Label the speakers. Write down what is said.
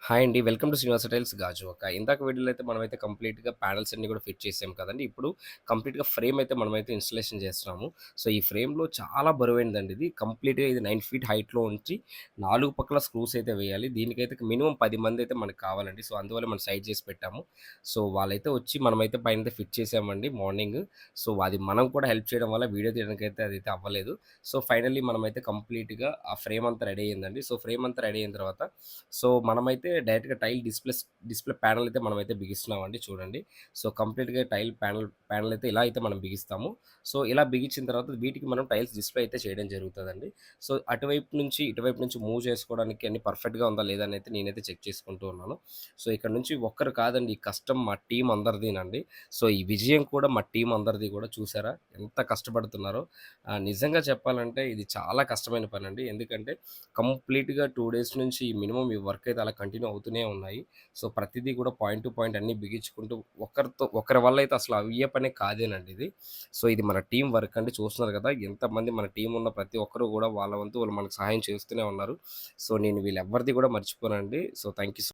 Speaker 1: Hi అండి. Welcome to Srinivasa tiles Gajuwaka. ఇందాక వీడియోలో అయితే మనమైతే కంప్లీట్‌గా ప్యానెల్స్ అన్నీ కూడా ఫిట్ చేసాం కదండీ! ఇప్పుడు కంప్లీట్‌గా ఫ్రేమ్ అయితే మనమైతే ఇన్‌స్టలేషన్ చేస్తున్నాము. సో, ఈ ఫ్రేమ్‌లో చాలా బరువైనదండి ఇది. కంప్లీట్‌గా ఇది 9 ఫీట్ హైట్‌లో ఉంచి 4 పక్కల స్క్రూస్ అయితే వేయాలి. దీనికైతే మినిమమ్ 10 మందయితే మనకు కావాలండి. సో, అందువల్ల మనం సైజ్ చేసి పెట్టాము. సో, వాళ్ళైతే వచ్చి మనమైతే పైనైతే ఫిట్ చేసామండి మార్నింగ్. సో, అది మనం కూడా హెల్ప్ చేయడం వల్ల వీడియో తీయడానికైతే అదైతే అవ్వలేదు. సో, ఫైనల్లీ మనమైతే కంప్లీట్‌గా ఆ ఫ్రేమ్ అంతా రెడీ అయిందండి. సో, ఫ్రేమ్ అంతా రెడీ అయిన తర్వాత సో, మనమైతే డైరెక్ట్‌గా టైల్ డిస్‌ప్లే ప్యానెల్ అయితే మనమైతే బిగిస్తున్నామండి చూడండి. సో, కంప్లీట్‌గా టైల్ ప్యానెల్ అయితే ఇలా అయితే మనం బిగిస్తాము. సో, ఇలా బిగించిన తర్వాత వీటికి మనం టైల్స్ డిస్‌ప్లే అయితే చేయడం జరుగుతదండి. సో, అటువైపు నుంచి, ఇటువైపు నుంచి మూవ్ చేసుకోవడానికి అన్ని పర్ఫెక్ట్‌గా ఉందా లేదా అని అయితే నేనైతే చెక్ చేసుకుంటూ ఉన్నాను. సో, ఇక్కడ నుంచి ఒక్కరు కాదండి ఈ కష్టం మా టీమ్ అందరిదీనండి. సో, ఈ విజయం కూడా మా టీమ్ అందరిది కూడా చూసారా? ఎంత కష్టపడుతున్నారో. నిజంగా చెప్పాలంటే ఇది చాలా కష్టమైన పనండి. ఎందుకంటే కంప్లీట్‌గా 2 డేస్ నుంచి మినిమమ్ ఈ వర్క్ అయితే అలా కంటిన్యూ అవుతూనే ఉన్నాయి. సో, ప్రతిదీ కూడా పాయింట్ టు పాయింట్ అన్నీ బిగించుకుంటూ ఒకరి వల్ల అయితే అసలు అయ్యే పనే కాదేనండి ఇది. సో, ఇది మన టీమ్ వర్క్ అండి. చూస్తున్నారు కదా! ఎంతమంది మన టీమ్ ఉన్న ప్రతి ఒక్కరు కూడా వాళ్ళ వంతు వాళ్ళు మనకు సహాయం చేస్తూనే ఉన్నారు. సో, నేను వీళ్ళెవ్వరిది కూడా మర్చిపోనండి. So, thank you